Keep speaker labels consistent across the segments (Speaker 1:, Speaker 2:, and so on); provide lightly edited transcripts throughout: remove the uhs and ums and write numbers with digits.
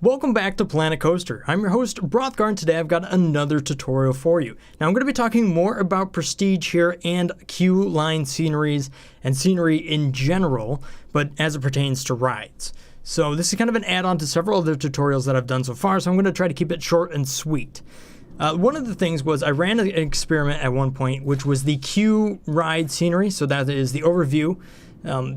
Speaker 1: Welcome back to Planet Coaster. I'm your host, Brothgar, and today I've got another tutorial for you. Now I'm going to be talking more about prestige here and queue line sceneries and scenery in general, but as it pertains to rides. So this is kind of an add-on to several other tutorials that I've done so far, so I'm going to try to keep it short and sweet. One of the things was I ran an experiment at one point, which was the queue ride scenery, so that is the overview.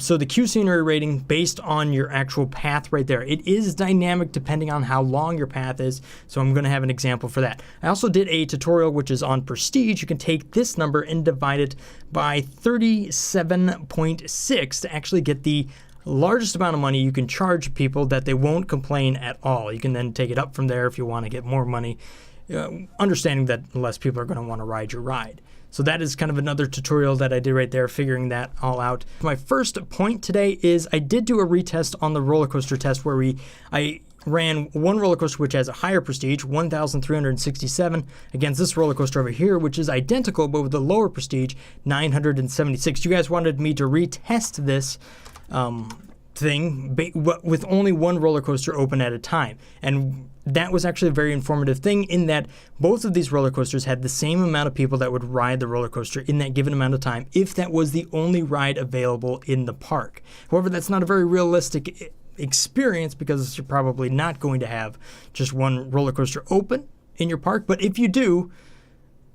Speaker 1: So the queue scenery rating based on your actual path right there. It is dynamic depending on how long your path is, so I'm going to have an example for that. I also did a tutorial which is on prestige. You can take this number and divide it by 37.6 to actually get the largest amount of money you can charge people that they won't complain at all. You can then take it up from there if you want to get more money, understanding that less people are going to want to ride your ride. So that is kind of another tutorial that I did right there, figuring that all out. My first point today is I did do a retest on the roller coaster test where I ran one roller coaster which has a higher prestige, 1,367, against this roller coaster over here, which is identical but with a lower prestige, 976. You guys wanted me to retest this thing with only one roller coaster open at a time, and that was actually a very informative thing in that both of these roller coasters had the same amount of people that would ride the roller coaster in that given amount of time if that was the only ride available in the park. However, that's not a very realistic experience because you're probably not going to have just one roller coaster open in your park, but if you do,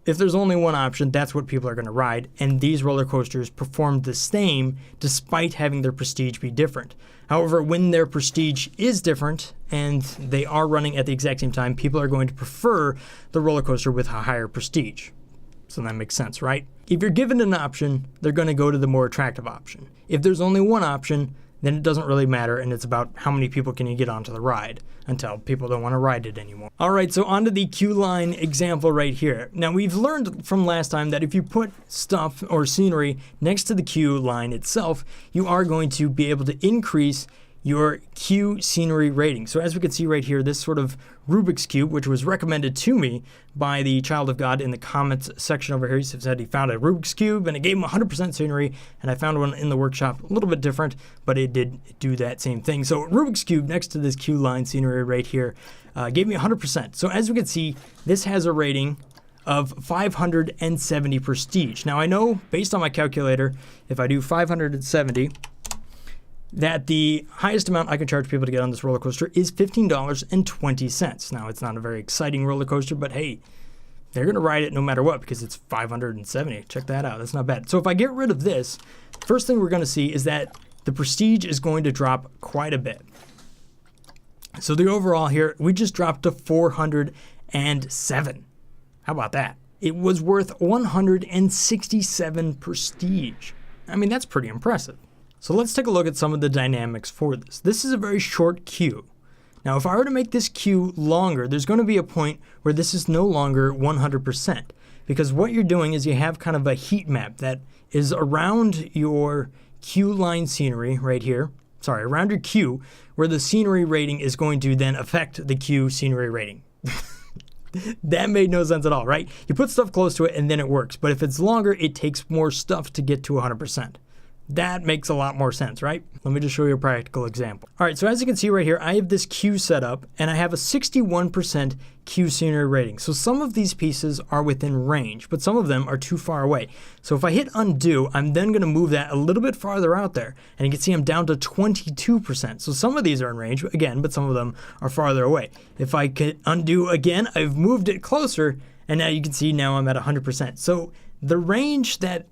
Speaker 1: if there's only one option, that's what people are going to ride, and these roller coasters performed the same despite having their prestige be different. However, when their prestige is different and they are running at the exact same time, people are going to prefer the roller coaster with a higher prestige. So that makes sense, right? If you're given an option, they're going to go to the more attractive option. If there's only one option, then it doesn't really matter, and it's about how many people can you get onto the ride until people don't want to ride it anymore. All right, so onto the queue line example right here. Now, we've learned from last time that if you put stuff or scenery next to the queue line itself, you are going to be able to increase your queue scenery rating. So as we can see right here, this sort of Rubik's Cube, which was recommended to me by the Child of God in the comments section over here. He said he found a Rubik's Cube and it gave him 100% scenery, and I found one in the workshop, a little bit different, but it did do that same thing. So Rubik's Cube next to this queue line scenery right here gave me 100%. So as we can see, this has a rating of 570 prestige. Now I know based on my calculator, if I do 570, that the highest amount I can charge people to get on this roller coaster is $15.20. Now, it's not a very exciting roller coaster, but hey, they're going to ride it no matter what because it's 570. Check that out. That's not bad. So if I get rid of this, first thing we're going to see is that the prestige is going to drop quite a bit. So the overall here, we just dropped to 407. How about that? It was worth 167 prestige. I mean, that's pretty impressive. So let's take a look at some of the dynamics for this. This is a very short queue. Now, if I were to make this queue longer, there's going to be a point where this is no longer 100%, because what you're doing is you have kind of a heat map that is around your queue line scenery right here. Sorry, around your queue, where the scenery rating is going to then affect the queue scenery rating. That made no sense at all, right? You put stuff close to it and then it works, but if it's longer, it takes more stuff to get to 100%. That makes a lot more sense, right? Let me just show you a practical example. All right, so as you can see right here, I have this queue set up, and I have a 61% queue scenery rating. So some of these pieces are within range, but some of them are too far away. So if I hit undo, I'm then going to move that a little bit farther out there, and you can see I'm down to 22%. So some of these are in range, again, but some of them are farther away. If I could undo again, I've moved it closer, and now you can see now I'm at 100%. So the range that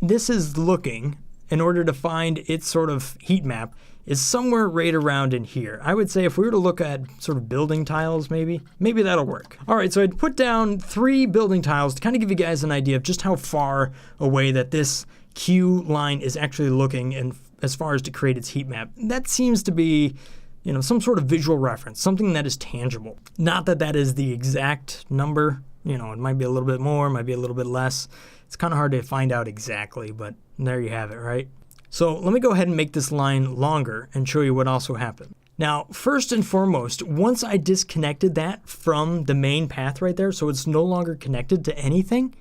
Speaker 1: this is looking in order to find its sort of heat map is somewhere right around in here. I would say if we were to look at sort of building tiles, maybe that'll work. All right, so I'd put down 3 building tiles to kind of give you guys an idea of just how far away that this queue line is actually looking, and as far as to create its heat map. That seems to be, you know, some sort of visual reference, something that is tangible. Not that that is the exact number. You know, it might be a little bit more, might be a little bit less. It's kind of hard to find out exactly, but there you have it, right? So let me go ahead and make this line longer and show you what also happened. Now, first and foremost, once I disconnected that from the main path right there, so it's no longer connected to anything,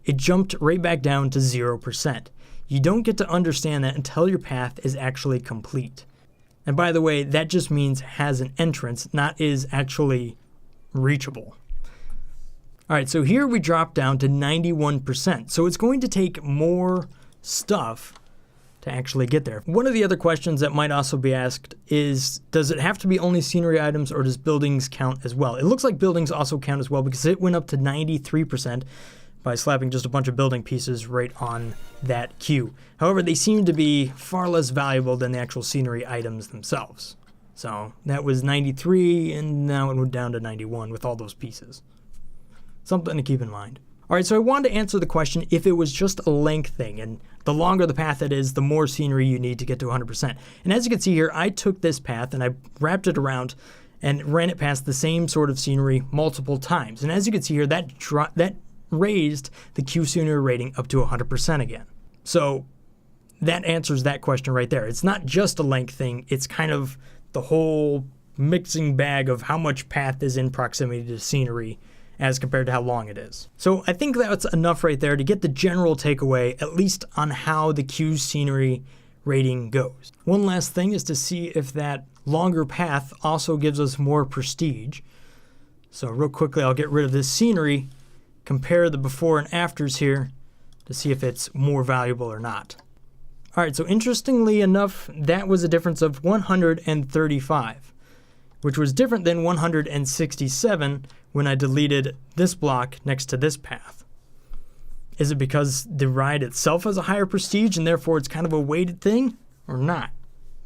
Speaker 1: it jumped right back down to 0%. You don't get to understand that until your path is actually complete. And by the way, that just means has an entrance, not is actually reachable. All right, so here we drop down to 91%. So it's going to take more stuff to actually get there. One of the other questions that might also be asked is, does it have to be only scenery items or does buildings count as well? It looks like buildings also count as well because it went up to 93% by slapping just a bunch of building pieces right on that queue. However, they seem to be far less valuable than the actual scenery items themselves. So that was 93 and now it went down to 91 with all those pieces. Something to keep in mind. All right, so I wanted to answer the question if it was just a length thing, and the longer the path it is, the more scenery you need to get to 100%. And as you can see here, I took this path and I wrapped it around and ran it past the same sort of scenery multiple times. And as you can see here, that raised the Q scenery rating up to 100% again. So that answers that question right there. It's not just a length thing, it's kind of the whole mixing bag of how much path is in proximity to scenery as compared to how long it is. So I think that's enough right there to get the general takeaway, at least on how the Q scenery rating goes. One last thing is to see if that longer path also gives us more prestige. So real quickly, I'll get rid of this scenery, compare the before and afters here to see if it's more valuable or not. All right, so interestingly enough, that was a difference of 135, which was different than 167 when I deleted this block next to this path. Is it because the ride itself has a higher prestige and therefore it's kind of a weighted thing or not?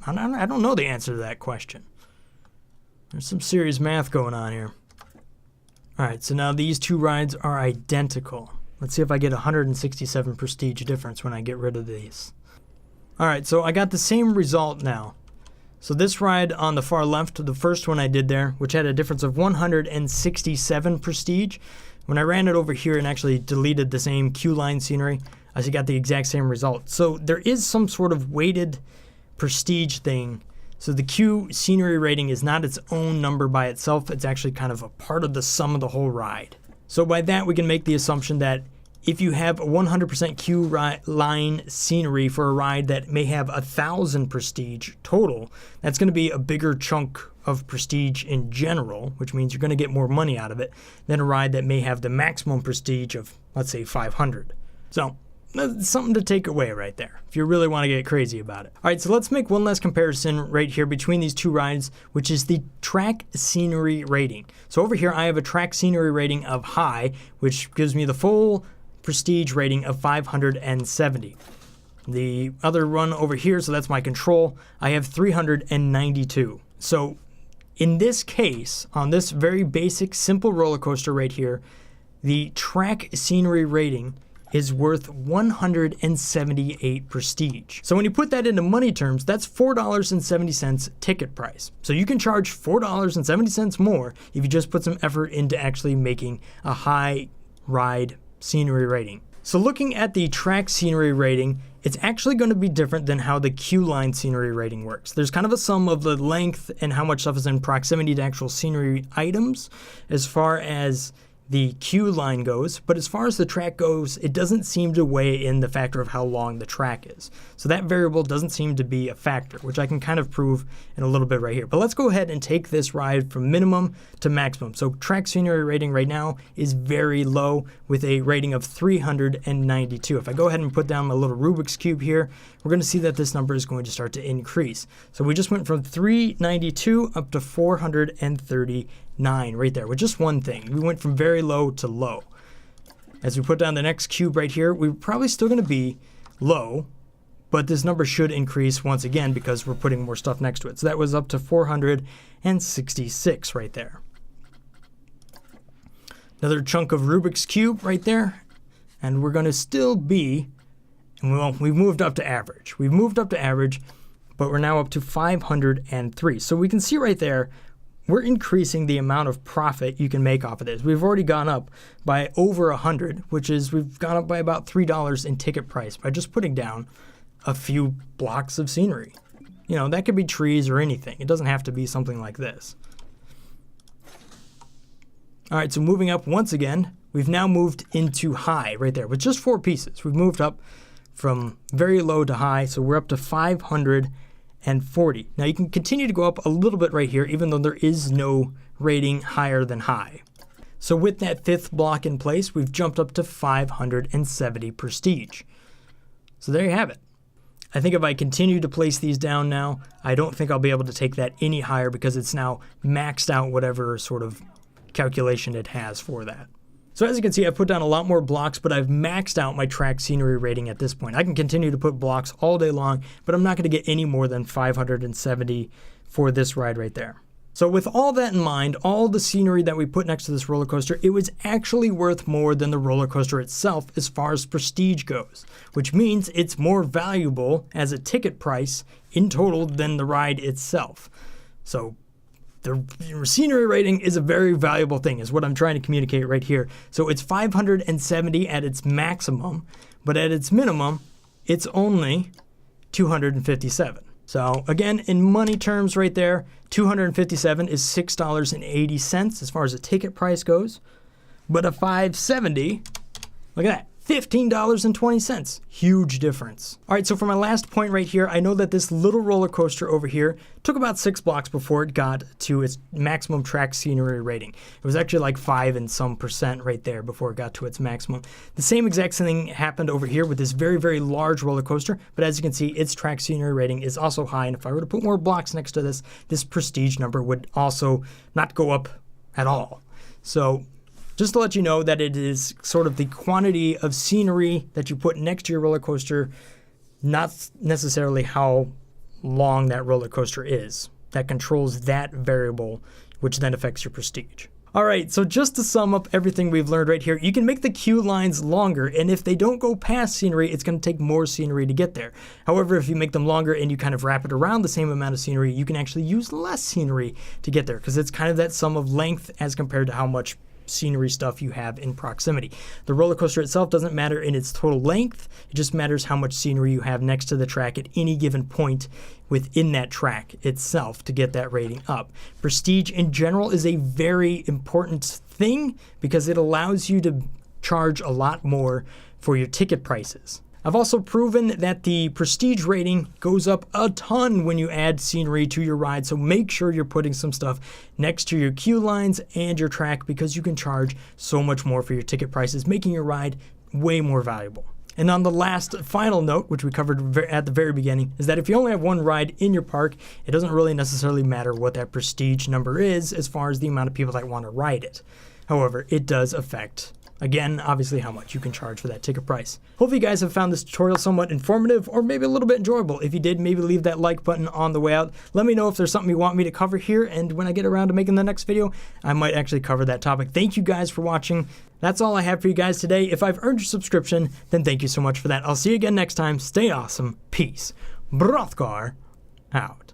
Speaker 1: I don't know the answer to that question. There's some serious math going on here. All right, so now these two rides are identical. Let's see if I get 167 prestige difference when I get rid of these. All right, so I got the same result now. So this ride on the far left, the first one I did there, which had a difference of 167 prestige, when I ran it over here and actually deleted the same queue line scenery, I got the exact same result. So there is some sort of weighted prestige thing. So the queue scenery rating is not its own number by itself. It's actually kind of a part of the sum of the whole ride. So by that, we can make the assumption that if you have a 100% queue line scenery for a ride that may have 1,000 prestige total, that's going to be a bigger chunk of prestige in general, which means you're going to get more money out of it than a ride that may have the maximum prestige of, let's say, 500. So that's something to take away right there if you really want to get crazy about it. All right, so let's make one last comparison right here between these two rides, which is the track scenery rating. So over here, I have a track scenery rating of high, which gives me the full prestige rating of 570. The other one over here, so that's my control, I have 392. So in this case, on this very basic, simple roller coaster right here, the track scenery rating is worth 178 prestige. So when you put that into money terms, that's $4.70 ticket price. So you can charge $4.70 more if you just put some effort into actually making a high ride scenery rating. So looking at the track scenery rating, it's actually going to be different than how the queue line scenery rating works. There's kind of a sum of the length and how much stuff is in proximity to actual scenery items as far as the queue line goes, but as far as the track goes, it doesn't seem to weigh in the factor of how long the track is. So that variable doesn't seem to be a factor, which I can kind of prove in a little bit right here. But let's go ahead and take this ride from minimum to maximum. So track scenery rating right now is very low with a rating of 392. If I go ahead and put down my little Rubik's Cube here, we're going to see that this number is going to start to increase. So we just went from 392 up to 439 right there with just one thing. We went from very low to low. As we put down the next cube right here, we're probably still going to be low, but this number should increase once again because we're putting more stuff next to it. So that was up to 466 right there. Another chunk of Rubik's Cube right there, and we're going to still be, well, we've moved up to average. We've moved up to average, but we're now up to 503. So we can see right there, we're increasing the amount of profit you can make off of this. We've already gone up by over 100, which is we've gone up by about $3 in ticket price by just putting down a few blocks of scenery. You know, that could be trees or anything. It doesn't have to be something like this. All right, so moving up once again, we've now moved into high right there with just 4 pieces. We've moved up from very low to high, so we're up to 509 40. Now you can continue to go up a little bit right here, even though there is no rating higher than high. So with that 5th block in place, we've jumped up to 570 prestige. So there you have it. I think if I continue to place these down now, I don't think I'll be able to take that any higher because it's now maxed out whatever sort of calculation it has for that. So as you can see, I've put down a lot more blocks, but I've maxed out my track scenery rating at this point. I can continue to put blocks all day long, but I'm not going to get any more than 570 for this ride right there. So with all that in mind, all the scenery that we put next to this roller coaster, it was actually worth more than the roller coaster itself as far as prestige goes, which means it's more valuable as a ticket price in total than the ride itself. So the scenery rating is a very valuable thing, is what I'm trying to communicate right here. So it's 570 at its maximum, but at its minimum, it's only 257. So again, in money terms right there, 257 is $6.80 as far as the ticket price goes. But a 570, look at that, $15.20. Huge difference. All right, so for my last point right here, I know that this little roller coaster over here took about 6 blocks before it got to its maximum track scenery rating. It was actually like 5 and some percent right there before it got to its maximum. The same exact thing happened over here with this very, very large roller coaster, but as you can see, its track scenery rating is also high, and if I were to put more blocks next to this, this prestige number would also not go up at all. So just to let you know that it is sort of the quantity of scenery that you put next to your roller coaster, not necessarily how long that roller coaster is. That controls that variable, which then affects your prestige. All right, so just to sum up everything we've learned right here, you can make the queue lines longer, and if they don't go past scenery, it's going to take more scenery to get there. However, if you make them longer and you kind of wrap it around the same amount of scenery, you can actually use less scenery to get there, because it's kind of that sum of length as compared to how much scenery stuff you have in proximity. The roller coaster itself doesn't matter in its total length, it just matters how much scenery you have next to the track at any given point within that track itself to get that rating up. Prestige in general is a very important thing because it allows you to charge a lot more for your ticket prices. I've also proven that the prestige rating goes up a ton when you add scenery to your ride, so make sure you're putting some stuff next to your queue lines and your track because you can charge so much more for your ticket prices, making your ride way more valuable. And on the last final note, which we covered at the very beginning, is that if you only have one ride in your park, it doesn't really necessarily matter what that prestige number is as far as the amount of people that want to ride it. However, it does affect, again, obviously how much you can charge for that ticket price. Hopefully you guys have found this tutorial somewhat informative or maybe a little bit enjoyable. If you did, maybe leave that like button on the way out. Let me know if there's something you want me to cover here, and when I get around to making the next video, I might actually cover that topic. Thank you guys for watching. That's all I have for you guys today. If I've earned your subscription, then thank you so much for that. I'll see you again next time. Stay awesome. Peace. Brothgar out.